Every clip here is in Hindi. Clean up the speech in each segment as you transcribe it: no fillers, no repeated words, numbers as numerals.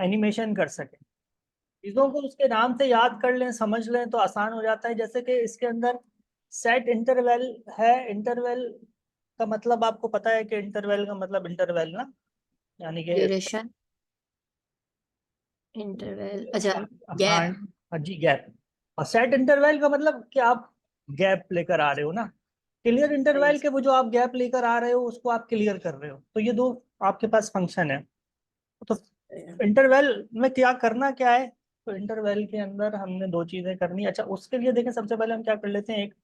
एनिमेशन कर सके। चीजों को उसके नाम से याद कर लें, समझ लें तो आसान हो जाता है। जैसे कि इसके अंदर सेट इंटरवल है। इंटरवल का मतलब आपको पता है कि इंटरवल का मतलब इंटरवल ना, यानी कि ड्यूरेशन, इंटरवल, अच्छा, हाँ गैप। हाँ जी, गैप। और सेट इंटरवल का मतलब कि आप गैप लेकर आ रहे हो ना। क्लियर इंटरवल के वो जो आप गैप लेकर आ रहे हो उसको आप क्लियर कर रहे हो। तो ये दो आपके पास फंक्शन है। तो इंटरवल में क्या करना क्या है, तो इंटरवल के अंदर हमने दो चीजें करनी। अच्छा, उसके लिए देखें, सबसे पहले हम क्या कर लेते हैं, एक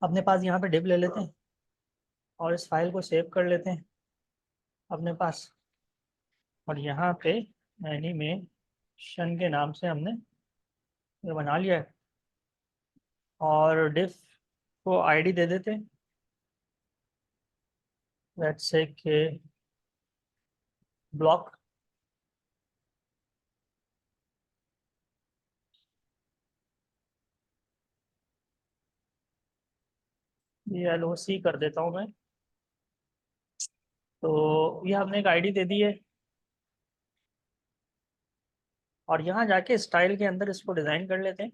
अपने पास यहाँ पे डिव ले लेते हैं और इस फाइल को सेव कर लेते हैं अपने पास। और यहाँ पे एनिमेशन के नाम से हमने ये बना लिया है। और डिफ को आईडी दे देते हैं, लेट्स से के ब्लॉक। ये एलओसी कर देता हूँ मैं। तो ये हमने एक आईडी दे दी है। और यहाँ जाके स्टाइल के अंदर इसको डिजाइन कर लेते हैं।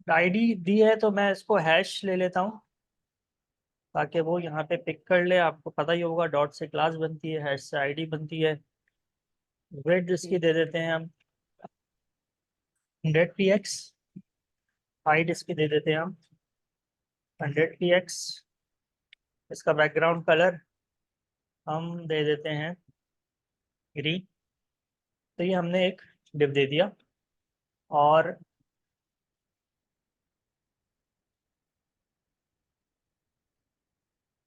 आईडी दी है तो मैं इसको हैश ले लेता हूँ ताकि वो यहाँ पे पिक कर ले। आपको पता ही होगा, डॉट से क्लास बनती है, हैश से आईडी बनती है। वेट इसकी दे देते हैं हम 100 px। हाइट इसकी दे देते हैं हम 100 px। इसका बैकग्राउंड कलर हम दे देते हैं ग्रीन। तो ये हमने एक डिव दे दिया। और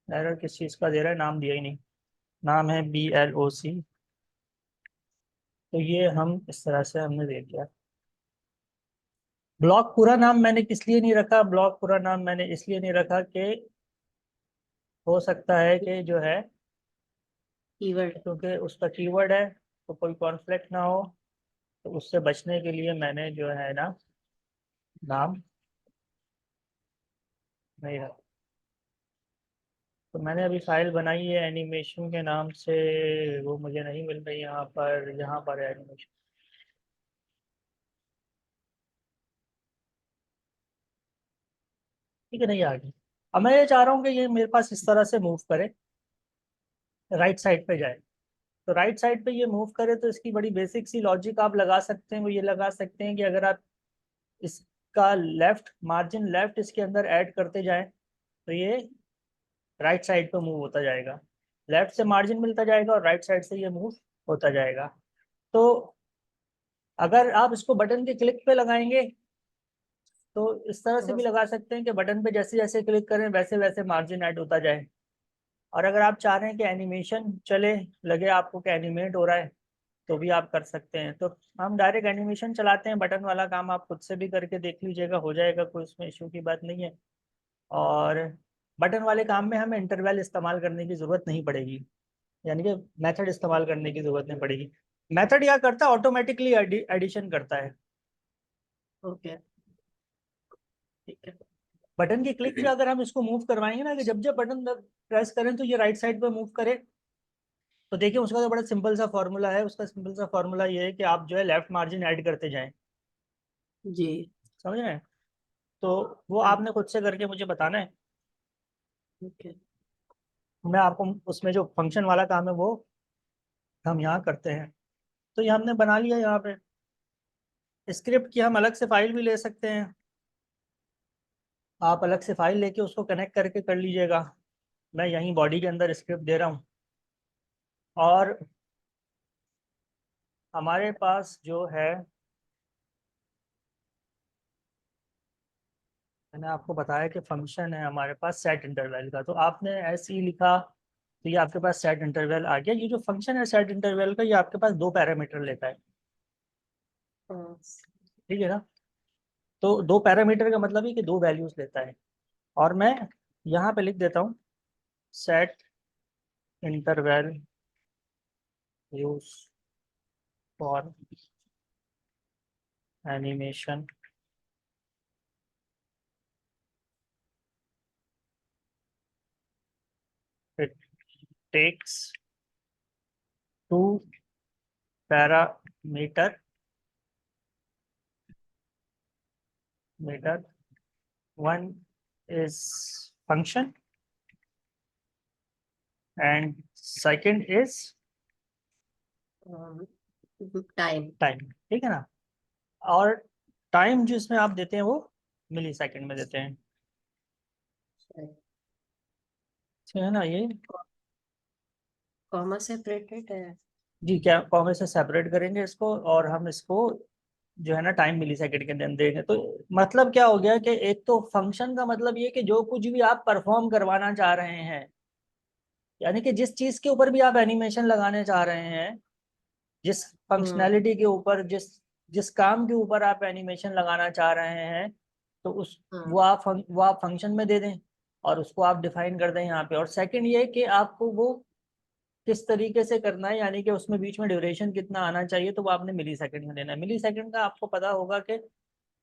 एरर किस चीज़ का दे रहा है, नाम दिया ही नहीं। नाम है BLOC। तो ये हम इस तरह से हमने दे दिया। ब्लॉक पूरा नाम मैंने किस लिए नहीं रखा, ब्लॉक पूरा नाम मैंने इसलिए नहीं रखा कि हो सकता है कि जो है, कीवर्ड। क्योंकि उसका कीवर्ड है तो कोई कॉन्फ्लिक्ट ना हो। तो उससे बचने के लिए मैंने जो है ना, नाम नहीं रखा। तो मैंने अभी फाइल बनाई है एनिमेशन के नाम से, वो मुझे नहीं मिल रही यहाँ पर। यहाँ पर है एनिमेशन, ठीक है, नहीं आ गई। अब मैं ये चाह रहा हूँ कि ये मेरे पास इस तरह से मूव करे, राइट साइड पे जाए। तो राइट साइड पे ये मूव करे तो इसकी बड़ी बेसिक सी लॉजिक आप लगा सकते हैं। वो ये लगा सकते हैं कि अगर आप इसका लेफ्ट मार्जिन लेफ्ट इसके अंदर ऐड करते जाएं तो ये राइट साइड पे मूव होता जाएगा। लेफ्ट से मार्जिन मिलता जाएगा और राइट साइड से ये मूव होता जाएगा। तो अगर आप इसको बटन के क्लिक पे लगाएंगे तो इस तरह से भी लगा सकते हैं कि बटन पे जैसे जैसे क्लिक करें वैसे वैसे मार्जिन ऐड होता जाए। और अगर आप चाह रहे हैं कि एनिमेशन चले, लगे आपको कि एनिमेट हो रहा है, तो भी आप कर सकते हैं। तो हम डायरेक्ट एनिमेशन चलाते हैं। बटन वाला काम आप खुद से भी करके देख लीजिएगा, हो जाएगा, कोई उसमें इश्यू की बात नहीं है। और बटन वाले काम में हमें इंटरवल इस्तेमाल करने की ज़रूरत नहीं पड़ेगी, यानी कि मेथड इस्तेमाल करने की ज़रूरत नहीं पड़ेगी। मेथड क्या करता है, ऑटोमेटिकली एडिशन करता है। ओके। ठीक है। बटन की क्लिक पे अगर हम इसको मूव करवाएंगे ना, कि जब जब बटन प्रेस करें तो ये राइट साइड पे मूव करे, तो देखिए उसका तो बड़ा सिंपल सा फॉर्मूला है। उसका सिंपल सा फॉर्मूला ये है कि आप जो है लेफ्ट मार्जिन ऐड करते जाएं। जी। समझ रहे हैं? तो वो आपने खुद से करके मुझे बताना है। ओके। मैं आपको उसमें जो फंक्शन वाला काम है वो हम यहाँ करते हैं। तो ये हमने बना लिया। यहाँ पे स्क्रिप्ट की हम अलग से फाइल भी ले सकते हैं। आप अलग से फाइल लेके उसको कनेक्ट करके कर लीजिएगा। मैं यहीं बॉडी के अंदर स्क्रिप्ट दे रहा हूँ। और हमारे पास जो है, मैंने आपको बताया कि फंक्शन है हमारे पास सेट इंटरवल का। तो आपने ऐसे ही लिखा तो ये आपके पास सेट इंटरवल आ गया। ये जो फंक्शन है सेट इंटरवल का, ये आपके पास दो पैरामीटर लेता है। ठीक है ना? तो दो पैरामीटर का मतलब है कि दो वैल्यूज लेता है। और मैं यहाँ पे लिख देता हूँ set interval use for animation takes two parameter one is function and second is time time, ठीक है ना। और टाइम जिसमें आप देते हैं वो मिली सेकेंड में देते हैं, ठीक है ना। ये कॉमा सेपरेटेड है। जी क्या कॉमे से सेपरेट करेंगे इसको, और हम इसको जो है ना टाइम मिली सेकेंड के अंदर देंगे। तो मतलब क्या हो गया कि एक तो फंक्शन का मतलब ये कि जो कुछ भी आप परफॉर्म करवाना चाह रहे हैं, यानी कि जिस चीज के ऊपर भी आप एनिमेशन लगाने चाह रहे हैं, जिस फंक्शनैलिटी के ऊपर, जिस जिस काम के ऊपर आप एनिमेशन लगाना चाह रहे हैं, तो उस हाँ वो आप फंक्शन में दे दें और उसको आप डिफाइन कर दें यहाँ पे। और सेकंड ये कि आपको वो किस तरीके से करना है, यानी कि उसमें बीच में ड्यूरेशन कितना आना चाहिए, तो वो आपने मिली सेकंड में देना है। मिली सेकंड का आपको पता होगा कि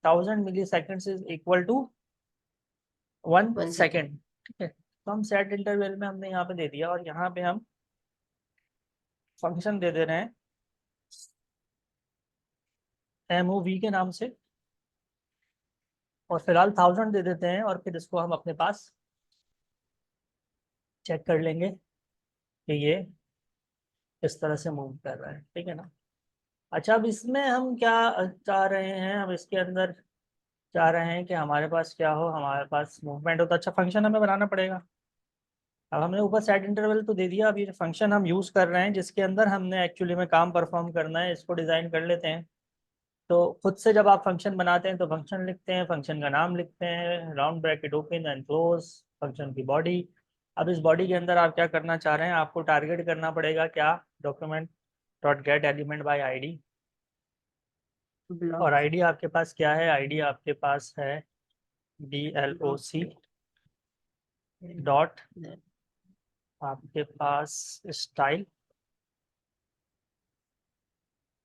1000 millisecond is equal to 1 second, 1 second. ठीक है। तो हम सेट इंटरवल में हमने यहाँ पे दे दिया, और यहाँ पे हम फंक्शन दे दे रहे हैं MOV के नाम से, और फिलहाल 1000 दे देते हैं, और फिर इसको हम अपने पास चेक कर लेंगे कि ये किस तरह से मूव कर रहा है, ठीक है ना। अच्छा, अब इसमें हम क्या चाह रहे हैं, हम इसके अंदर चाह रहे हैं कि हमारे पास क्या हो, हमारे पास मूवमेंट हो। तो अच्छा, फंक्शन हमें बनाना पड़ेगा। अब हमने ऊपर सेट इंटरवल तो दे दिया, अब ये फंक्शन हम यूज़ कर रहे हैं जिसके अंदर हमने एक्चुअली में काम परफॉर्म करना है, इसको डिज़ाइन कर लेते हैं। तो खुद से जब आप फंक्शन बनाते हैं तो फंक्शन लिखते हैं, फंक्शन का नाम लिखते हैं, round bracket open and close, function की बॉडी। अब इस बॉडी के अंदर आप क्या करना चाह रहे हैं, आपको टारगेट करना पड़ेगा क्या, document dot gate element by ID. और ब्लॉक। आईडी आपके पास क्या है, आईडी आपके पास है DLOC डॉट आपके पास स्टाइल,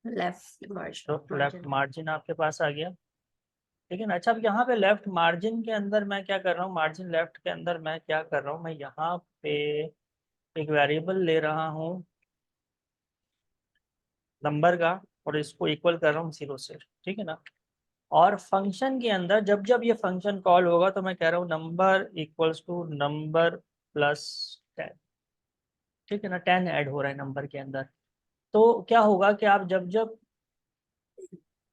लेफ्ट मार्जिन तो लेफ्ट मार्जिन। मार्जिन आपके पास आ गया। लेकिन अच्छा, अब यहाँ पे लेफ्ट मार्जिन के अंदर मैं क्या कर रहा हूँ, मार्जिन लेफ्ट के अंदर मैं क्या कर रहा हूँ, मैं यहाँ पे एक वेरिएबल ले रहा हूँ नंबर का, और इसको इक्वल कर रहा हूँ 0 से, ठीक है ना। और फंक्शन के अंदर जब जब ये फंक्शन कॉल होगा तो मैं कह रहा हूँ number equals to number plus 10, ठीक है ना। 10 ऐड हो रहा है नंबर के अंदर। तो क्या होगा कि आप जब जब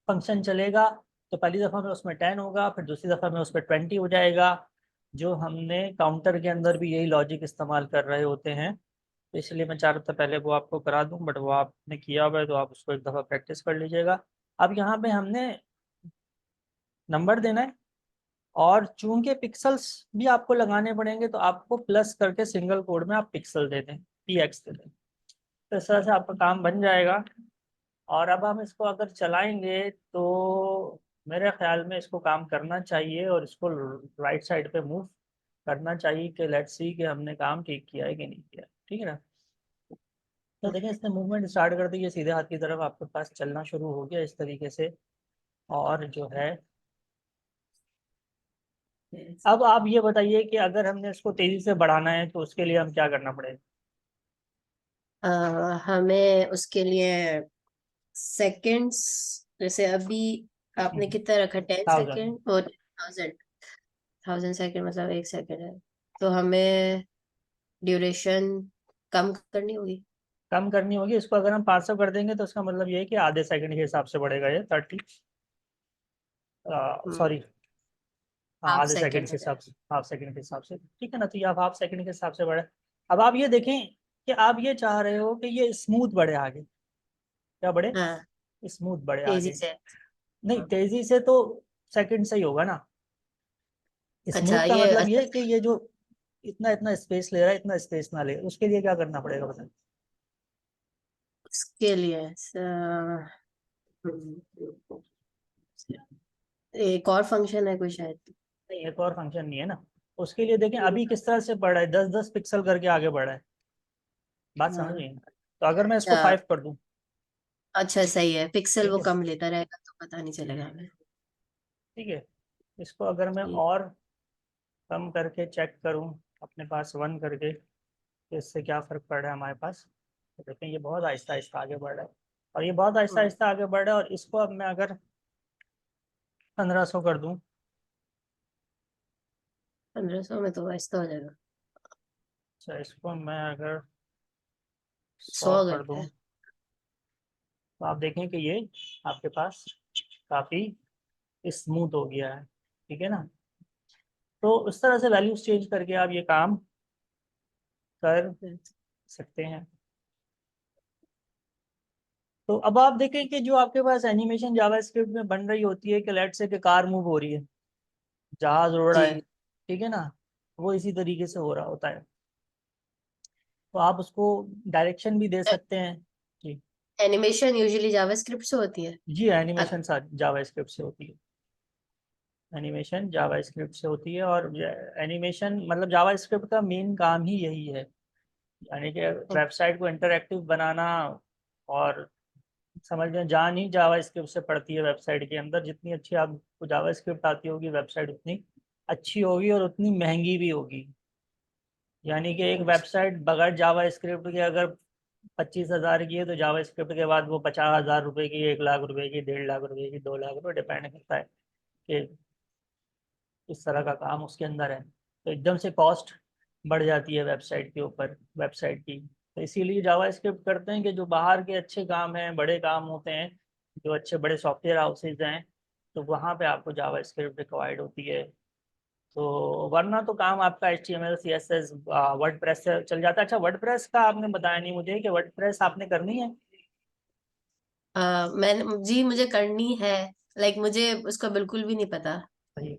फंक्शन चलेगा तो पहली दफ़ा में उसमें 10 होगा, फिर दूसरी दफ़ा में उस पर 20 हो जाएगा। जो हमने काउंटर के अंदर भी यही लॉजिक इस्तेमाल कर रहे होते हैं, तो इसलिए मैं चाह रहा था पहले वो आपको करा दूं, बट वो आपने किया हुआ है तो आप उसको एक दफ़ा प्रैक्टिस कर लीजिएगा। अब यहाँ पे हमने नंबर देना है, और चूंकि पिक्सल्स भी आपको लगाने पड़ेंगे तो आपको प्लस करके सिंगल कोड में आप पिक्सल दे दें, PX दे दें, तो इस तरह से आपका काम बन जाएगा। और अब हम इसको अगर चलाएंगे तो मेरे ख्याल में इसको काम करना चाहिए, और इसको राइट साइड पे मूव करना चाहिए कि लेट्स सी कि हमने काम ठीक किया है कि नहीं किया, ठीक है ना। तो देखिए, इसने मूवमेंट स्टार्ट कर दी, ये सीधे हाथ की तरफ आपके पास चलना शुरू हो गया इस तरीके से। और जो है, अब आप ये बताइए कि अगर हमने इसको तेजी से बढ़ाना है तो उसके लिए हम क्या करना पड़ेगा। हमें उसके लिए सेकंड्स, जैसे अभी आपने कितना रखा, 10 1000। सेकंड और 1000। 1000 सेकंड मतलब 1 सेकंड है। तो हमें ड्यूरेशन कम करनी होगी। कम करनी होगी इसको, अगर हम 500 कर देंगे तो उसका मतलब ये है कि आधे सेकंड के हिसाब से बढ़ेगा ये 30, सॉरी, हाँ हाफ आधे सेकंड सेकंड के हो हिसाब जाए। से, हाफ सेकंड के हिसाब से, ठीक है ना। तो ये आप हाफ सेकंड के हिसाब से बढ़े। अब आप ये देखें कि आप ये चाह रहे हो कि ये स्मूथ बढ़े आगे, क्या बढ़े, हाँ, स्मूथ बढ़े तेजी आगे। से। नहीं, हाँ। तेजी से तो सेकंड से ही होगा ना। अच्छा, स्मूथ का ये मतलब ये अच्छा कि ये जो इतना इतना स्पेस ले रहा है, इतना स्पेस ना ले, उसके लिए क्या करना पड़ेगा बताएं। उसके लिए एक और फंक्शन है कोई शायद। नहीं, एक और फंक्शन नहीं है ना। उसके लिए देखें अभी किस तरह से बढ़ रहा है, 10-10 पिक्सल करके आगे बढ़ रहा है, बात समझ हाँ। गई ना? तो अगर मैं इसको अच्छा 5 कर दूं, अच्छा, सही है, पिक्सल ठीक वो है, कम लेता रहेगा तो पता नहीं चलेगा हमें। ठीक है। इसको अगर मैं ठीक। और कम करके चेक करूं, अपने पास 1 करके, तो इससे क्या फ़र्क पड़ रहा है हमारे पास। तो देखें ये बहुत आहिस्ता आहिस्ता आगे बढ़ रहा है, और ये बहुत आहिस्ता आहिस्ता आगे बढ़ रहा है। और इसको अब मैं अगर 1500 कर दूं, 1500 में तो आहिस्ता हो जाएगा। अच्छा इसको मैं अगर 100 100 कर दूं, घंटे तो आप देखें कि ये आपके पास काफ़ी स्मूथ हो गया है, ठीक है ना। तो उस तरह से वैल्यूज चेंज करके आप ये काम कर सकते हैं। तो अब आप देखें कि जो आपके पास एनिमेशन जावास्क्रिप्ट में बन रही होती है, कि लेट्स से कि कार मूव हो रही है, जहाज उड़ रहा है, जी। ठीक है ना, वो इसी तरीके से हो रहा होता है। तो आप उसको डायरेक्शन भी दे सकते हैं। जी, एनिमेशन यूजुअली जावास्क्रिप्ट से होती है। जी अ- एनिमेशन जावास्क्रिप्ट से होती है। एनिमेशन जावास्क्रिप्ट से होती है, और एनिमेशन मतलब जावास्क्रिप्ट का मेन काम ही यही है, यानी कि वेबसाइट को इंटरैक्टिव बनाना। और समझ लें जान ही जावास्क्रिप्ट से पड़ती है वेबसाइट के अंदर। जितनी अच्छी आपको जावास्क्रिप्ट आती होगी, वेबसाइट उतनी अच्छी होगी और उतनी महंगी भी होगी। यानी कि एक वेबसाइट बगैर जावास्क्रिप्ट के अगर 25,000 की है, तो जावास्क्रिप्ट के बाद वो 50,000 रुपए की, 1 लाख रुपए की, 1.5 लाख रुपए की, 2 लाख रुपए, डिपेंड करता है कि इस तरह का काम उसके अंदर है। तो एकदम से कॉस्ट बढ़ जाती है वेबसाइट के ऊपर, वेबसाइट की। तो इसीलिए जावास्क्रिप्ट करते हैं कि जो बाहर के अच्छे काम हैं, बड़े काम होते हैं, जो अच्छे बड़े सॉफ्टवेयर हाउसेज हैं, तो वहाँ पे आपको जावास्क्रिप्ट रिक्वायर्ड होती है। तो वरना तो काम आपका HTML CSS वर्डप्रेस से चल जाता है। अच्छा, वर्डप्रेस का आपने बताया नहीं मुझे कि वर्डप्रेस आपने करनी है। मैंने जी मुझे करनी है। लाइक मुझे उसका बिल्कुल भी नहीं पता। सही।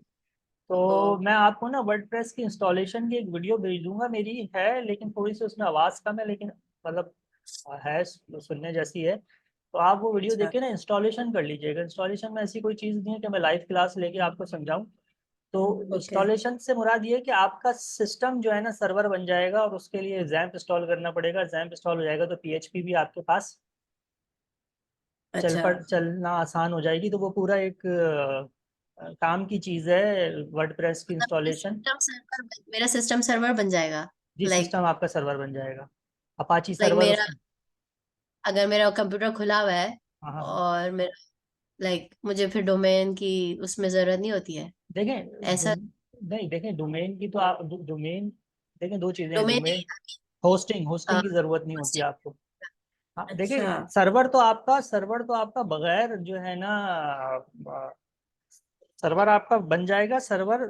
तो तो मैं आपको ना वर्डप्रेस की इंस्टॉलेशन की एक वीडियो भेज दूंगा, मेरी है लेकिन थोड़ी सी उसमें आवाज़ कम है, लेकिन मतलब है, सुनने जैसी है। तो आप वो वीडियो देख अच्छा। के ना इंस्टॉलेशन कर लीजिएगा। इंस्टॉलेशन में ऐसी कोई चीज़ नहीं है कि मैं लाइव क्लास लेके आपको समझाऊं। तो ओके। इंस्टॉलेशन से मुराद ये है कि आपका सिस्टम जो है ना सर्वर बन जाएगा, और उसके लिए जैम्प इंस्टॉल करना पड़ेगा। जैम्प इंस्टॉल हो जाएगा तो PHP भी आपके पास अच्छा। चलना आसान हो जाएगी। तो वो पूरा एक काम की चीज़ है वर्डप्रेस की इंस्टॉलेशन। मेरा सिस्टम सर्वर बन जाएगा। जी, लाइक सिस्टम आपका सर्वर बन जाएगा, अपाची लाइक सर्वर मेरा, उसमें। अगर मेरा कंप्यूटर खुला हुआ है हाँ हाँ हाँ। और मेरा लाइक मुझे फिर डोमेन की उसमें जरूरत नहीं होती है। देखें ऐसा नहीं, देखें डोमेन की तो आप डोमेन, देखें दो चीज़ें हैं। डोमेन डोमेन होस्टिंग, होस्टिंग नहीं। की ज़रूरत नहीं होती आपको। हाँ अच्छा। देखिए, सर्वर तो आपका बगैर जो है ना, सर्वर आपका बन जाएगा सर्वर।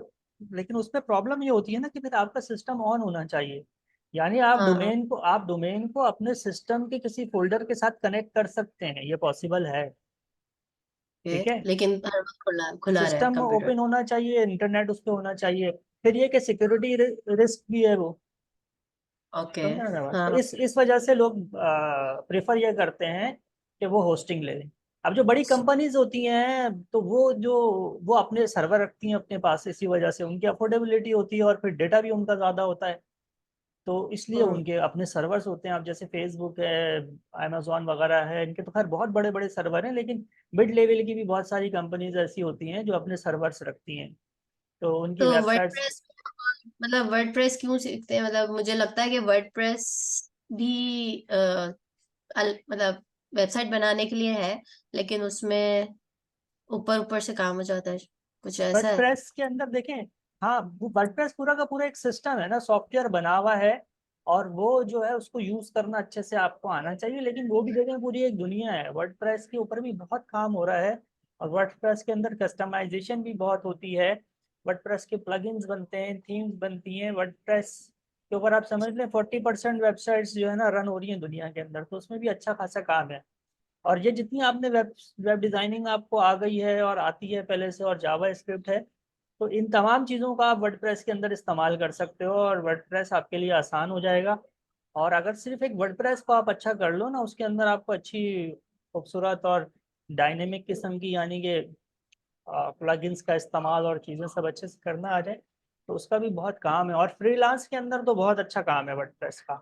लेकिन उसमें प्रॉब्लम ये होती है ना कि फिर आपका सिस्टम ऑन होना चाहिए। यानी हाँ। आप डोमेन को अपने सिस्टम के किसी फोल्डर के साथ कनेक्ट कर सकते हैं, ये पॉसिबल है। ओके। ठीक है, लेकिन हर वक्त खुला खुला रहे सिस्टम कंप्यूटर। ओपन होना चाहिए, इंटरनेट उस पर होना चाहिए। फिर ये कि सिक्योरिटी रिस्क भी है वो, ओके। समझ रहे हैं बात। तो हाँ। इस वजह से लोग प्रेफर ये करते हैं कि वो होस्टिंग ले लें। अब जो बड़ी कंपनीज होती हैं, तो वो अपने सर्वर रखती हैं अपने पास, इसी वजह से उनकी अफोर्डेबिलिटी होती है, और फिर डेटा भी उनका ज़्यादा होता है। तो इसलिए हम्म। उनके अपने सर्वर्स होते हैं। अब जैसे फेसबुक है, अमेजोन वगैरह है, इनके तो खैर बहुत बड़े बड़े सर्वर हैं, लेकिन मिड लेवल की भी बहुत सारी कंपनीज ऐसी होती हैं जो अपने सर्वर्स रखती हैं, तो उनकी तो वेबसाइट्स। वर्डप्रेस, मतलब वर्डप्रेस क्यों सीखते हैं? मतलब मुझे लगता है कि वर्डप्रेस भी मतलब वेबसाइट बनाने के लिए है, लेकिन उसमें ऊपर ऊपर से काम हो जाता है, कुछ ऐसा है। वर्डप्रेस के अंदर देखें, हाँ वो वर्डप्रेस पूरा का पूरा एक सिस्टम है ना, सॉफ्टवेयर बना हुआ है। और वो जो है उसको यूज करना अच्छे से आपको आना चाहिए। लेकिन वो भी देखें पूरी एक दुनिया है, वर्डप्रेस के ऊपर भी बहुत काम हो रहा है। और वर्डप्रेस के अंदर कस्टमाइजेशन भी बहुत होती है। वर्डप्रेस के प्लगइन्स बनते हैं, थीम्स बनती हैं। वर्डप्रेस के ऊपर आप समझ लें 40% वेबसाइट्स जो है ना रन हो रही हैं दुनिया के अंदर, तो उसमें भी अच्छा खासा काम है। और ये जितनी आपने वेब वेब डिजाइनिंग आपको आ गई है और आती है पहले से, और जावा स्क्रिप्ट है, तो इन तमाम चीज़ों का आप वर्डप्रेस के अंदर इस्तेमाल कर सकते हो, और वर्डप्रेस आपके लिए आसान हो जाएगा। और अगर सिर्फ एक वर्डप्रेस को आप अच्छा कर लो ना, उसके अंदर आपको अच्छी खूबसूरत और डायनेमिक किस्म की, यानी कि प्लगइन्स का इस्तेमाल और चीज़ें सब अच्छे से करना आ जाए, तो उसका भी बहुत काम है। और फ्रीलांस के अंदर तो बहुत अच्छा काम है वर्डप्रेस का।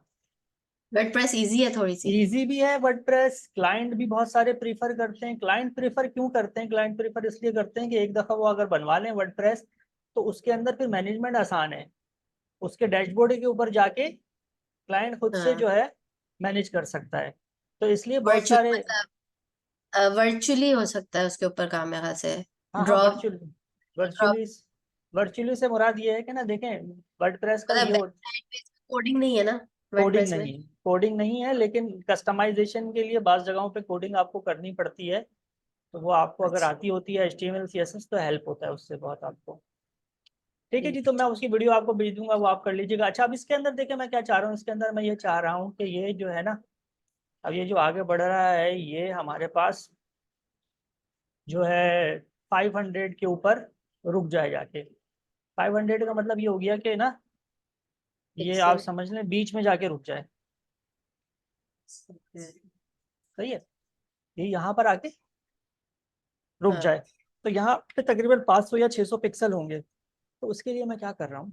वर्डप्रेस इजी है थोड़ी सी। इजी भी है वर्डप्रेस, क्लाइंट भी बहुत सारे प्रीफर करते हैं। क्लाइंट प्रीफर क्यों करते हैं? क्लाइंट प्रीफर इसलिए करते हैं कि एक दफ़ा वो अगर बनवा लें वर्डप्रेस, तो उसके अंदर फिर मैनेजमेंट आसान है। उसके डैशबोर्ड के ऊपर जाके क्लाइंट खुद से हाँ, जो है मैनेज कर सकता है। तो इसलिए बहुत वर्चुअल सारे, मतलब वर्चुअली हो सकता है उसके ऊपर काम, मेरे ख्याल से। हाँ हाँ, drop virtually, drop virtually virtually से मुराद ये है कि ना, देखें वर्डप्रेस का मतलब ये वेबसाइट पे कोडिंग नहीं है ना कोडिंग वर्डप्रेस में? नहीं है, कोडिंग नहीं है, लेकिन कस्टमाइजेशन के लिए बाज़ जगहों पे कोडिंग आपको करनी पड़ती है। तो वो आपको अगर अच्छा, आती होती है HTML CSS तो हेल्प होता है उससे बहुत आपको। ठीक है जी, ठीक तो है, मैं उसकी वीडियो आपको भेज दूंगा, वो आप कर लीजिएगा। अच्छा, अब इसके अंदर देखिए मैं क्या चाह रहा हूँ, इसके अंदर मैं ये चाह रहा हूँ कि ये जो है ना, अब ये जो आगे बढ़ रहा है ये हमारे पास जो है 500 के ऊपर रुक जाए जाके। 500 का मतलब ये हो गया कि ना, ये आप पिक्सल। समझ लें बीच में जाके रुक जाए। सही है, ये यहाँ पर आके रुक हाँ, जाए। तो यहाँ पे तकरीबन 500 या 600 पिक्सल होंगे। तो उसके लिए मैं क्या कर रहा हूँ,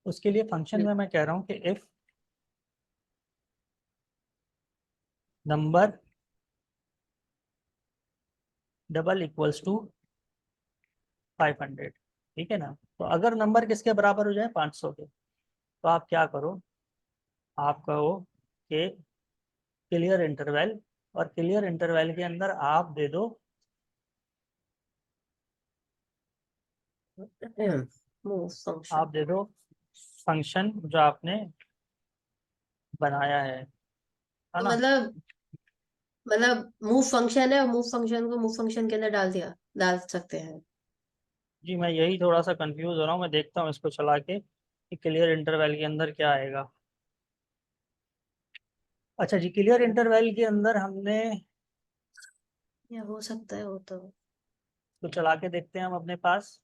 उसके लिए फंक्शन में मैं कह रहा हूँ कि if number double equals to 500। ठीक है ना, तो अगर नंबर किसके बराबर हो जाए 500 के, तो आप क्या करो, आप कहो कि क्लियर इंटरवल, और क्लियर इंटरवल के अंदर आप दे दो, मूव फंक्शन। आप दे दो फंक्शन जो आपने बनाया है तो ना। मतलब मूव फंक्शन है, और मूव फंक्शन को मूव फंक्शन के अंदर डाल सकते हैं। जी मैं यही थोड़ा सा कंफ्यूज हो रहा हूँ, मैं देखता हूँ इसको चला के कि क्लियर इंटरवल के अंदर क्या आएगा। अच्छा जी, क्लियर इंटरवल के अंदर हमने, या हो सकता है वो तो। तो चला के देखते हैं हम अपने पास।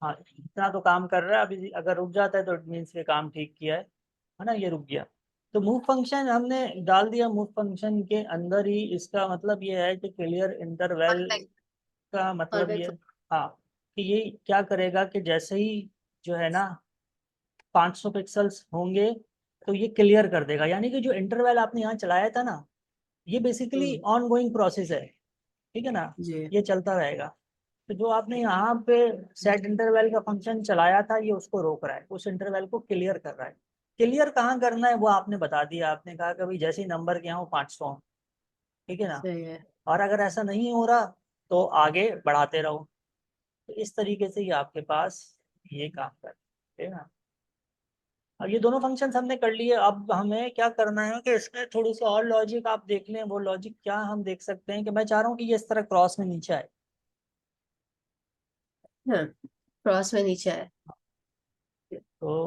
हाँ, इतना तो काम कर रहा है अभी, अगर रुक जाता है तो इट मीन्स के काम ठीक किया है ना, ये रुक गया। तो मूव फंक्शन हमने डाल दिया, मूव फंक्शन के अंदर ही, इसका मतलब ये है कि क्लियर इंटरवल कॉल का कॉल मतलब बैक। ये, हाँ, कि ये क्या करेगा कि जैसे ही जो है ना 500 पिक्सल्स होंगे तो ये क्लियर कर देगा। यानी कि जो इंटरवल आपने यहाँ चलाया था ना, ये basically hmm. On going process है। ठीक है ना, जी। ये चलता रहेगा। तो जो आपने यहाँ पे सेट इंटरवल का फंक्शन चलाया था, ये उसको रोक रहा है, उस इंटरवल को क्लियर कर रहा है। क्लियर कहाँ करना है वो आपने बता दिया, आपने कहा कि भाई जैसे ही नंबर के यहाँ 500। ठीक है ना, सही है। और अगर ऐसा नहीं हो रहा तो आगे बढ़ाते रहो। तो इस तरीके से ये आपके पास ये काम कर, ठीक है ना। अब ये दोनों फंक्शंस हमने कर लिए, अब हमें क्या करना है कि इसमें थोड़ी सी और लॉजिक आप देख लें। वो लॉजिक क्या हम देख सकते हैं कि मैं चाह रहा हूँ कि ये इस तरह क्रॉस में नीचे आए। हाँ, क्रॉस में नीचे है। तो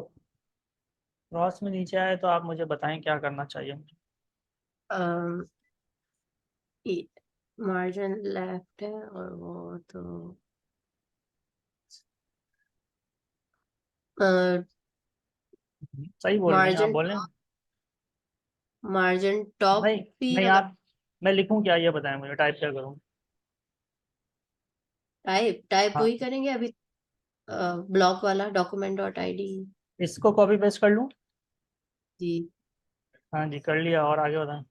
क्रॉस में नीचे आए तो आप मुझे बताएं क्या करना चाहिए मुझे। मार्जिन लेफ्ट है, और वो तो सही बोल रही हैं आप, मार्जिन बोलें। मार्जिन टॉप नहीं, भी नहीं लगा। आप, मैं लिखूं क्या ये बताएं मुझे, टाइप क्या करूं। टाइप टाइप हाँ, वही करेंगे अभी। ब्लॉक वाला डॉक्यूमेंट डॉट आईडी। इसको कॉपी पेस्ट कर लूं। जी। हाँ जी, कर लिया, और आगे बताएं।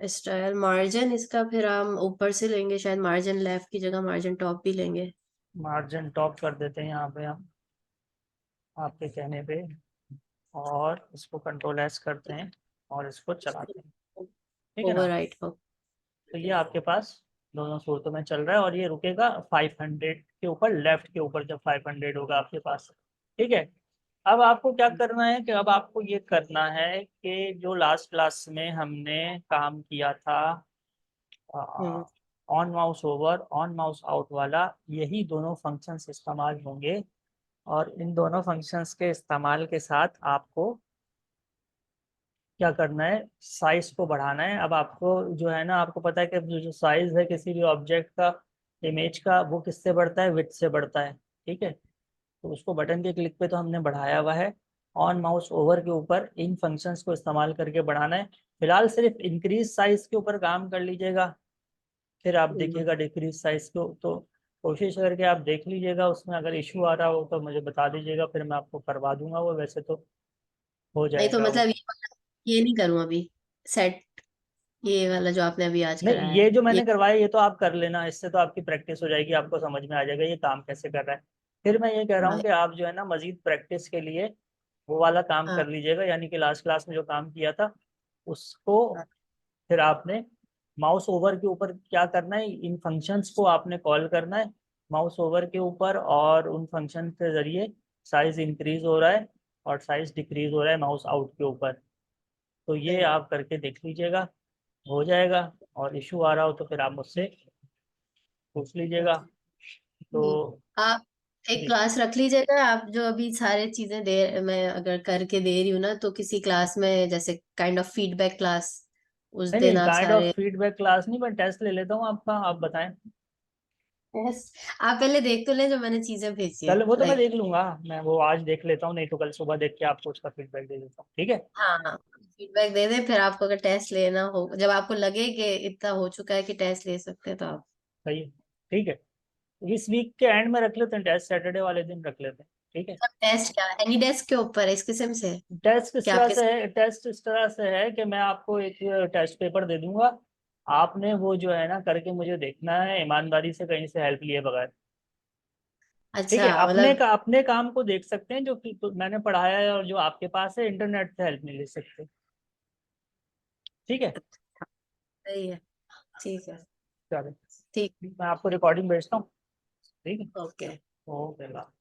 स्टाइल मार्जिन इसका फिर हम ऊपर से लेंगे, शायद मार्जिन लेफ्ट की जगह मार्जिन टॉप भी लेंगे। मार्जिन टॉप कर देते हैं यहाँ पे हम, आपके कहने पे, और इसको कंट्रोल एस करते हैं और इसको चलाते हैं। ठीक है ना, ओवर राइट हो। तो ये आपके पास दोनों सूरतों में चल रहा है, और ये रुकेगा 500 के ऊपर, लेफ्ट के ऊपर जब 500 होगा आपके पास। ठीक है, अब आपको क्या करना है कि अब आपको ये करना है कि जो लास्ट क्लास में हमने काम किया था, hmm. On mouse over on mouse out वाला, यही दोनों फंक्शंस इस्तेमाल होंगे। और इन दोनों फंक्शंस के इस्तेमाल के साथ आपको क्या करना है, साइज को बढ़ाना है। अब आपको जो है ना, आपको पता है कि जो साइज है किसी भी ऑब्जेक्ट का, इमेज का, वो किससे बढ़ता है, विड्थ से बढ़ता है। ठीक है, तो उसको बटन के क्लिक पे तो हमने बढ़ाया हुआ है। ऑन माउस ओवर के ऊपर इन फंक्शंस को इस्तेमाल करके बढ़ाना है। फिलहाल सिर्फ इंक्रीज साइज के ऊपर काम कर लीजिएगा, फिर आप हम्म। देखिएगा डिक्रीज साइज को। तो कोशिश करके आप देख लीजिएगा, उसमें अगर इशू आ रहा हो तो मुझे बता दीजिएगा, फिर मैं आपको करवा दूंगा वो, वैसे तो हो नहीं तो जाएगा वो। मतलब ये नहीं करूँ अभी सेट, ये वाला जो आपने अभी आज नहीं, कराया ये है जो ये। मैंने करवाया ये तो आप कर लेना, इससे तो आपकी प्रैक्टिस हो जाएगी, आपको समझ में आ जाएगा ये काम कैसे कर रहा है। फिर मैं ये कह रहा हूँ हाँ कि आप जो है ना मजीद प्रैक्टिस के लिए वो वाला काम हाँ कर लीजिएगा, यानी कि लास्ट क्लास में जो काम किया था उसको। हाँ, फिर आपने माउस ओवर के ऊपर क्या करना है, इन फंक्शंस को आपने कॉल करना है माउस ओवर के ऊपर, और उन फंक्शन के जरिए साइज इंक्रीज हो रहा है और साइज डिक्रीज हो रहा है माउस आउट के ऊपर। तो ये सही है। आप करके देख लीजिएगा, हो जाएगा। और इशू आ रहा हो तो फिर आप मुझसे पूछ लीजिएगा। हाँ। तो आप एक जी, क्लास रख लीजिएगा, आप जो अभी सारे चीजें दे मैं अगर करके दे रही हूँ ना, तो किसी क्लास में जैसे काइंड ऑफ फीडबैक क्लास उस नहीं दिन नहीं, आप काइंड ऑफ सारे। फीडबैक क्लास नहीं, मैं टेस्ट ले लेता हूँ आपका, आप बताएं। यस, आप पहले देख तो लें जो मैंने चीजें भेजी है, चलो वो तो मैं लाइक। देख लूंगा, मैं वो आज देख लेता हूँ, नहीं तो कल सुबह देख के आपको उसका फीडबैक दे देता हूँ, ठीक है। हाँ हाँ, फीडबैक दे दें, फिर आपको अगर टेस्ट लेना हो, जब आपको लगे कि इतना हो चुका है कि टेस्ट ले सकते हैं, तो आप। सही है, ठीक है। इस वीक के एंड में रख लेते हैं टेस्ट, सैटरडे वाले दिन रख लेते हैं, ठीक है। अब टेस्ट क्या एनी डेस्क के ऊपर है, इस किस्म से है टेस्ट इस कि तरह आपके। से है, टेस्ट इस तरह से है कि मैं आपको एक टेस्ट पेपर दे दूंगा, आपने वो जो है ना करके मुझे देखना है ईमानदारी से, कहीं से हेल्प लिए बगैर। ठीक है, अच्छा, मतलब। अपने काम को देख सकते हैं जो कि तो मैंने पढ़ाया है और जो आपके पास है, इंटरनेट से हेल्प नहीं ले सकते, ठीक है। सही है, ठीक है। चलो, ठीक। मैं आपको रिकॉर्डिंग भेजता हूँ, ठीक है। ओके। ओके।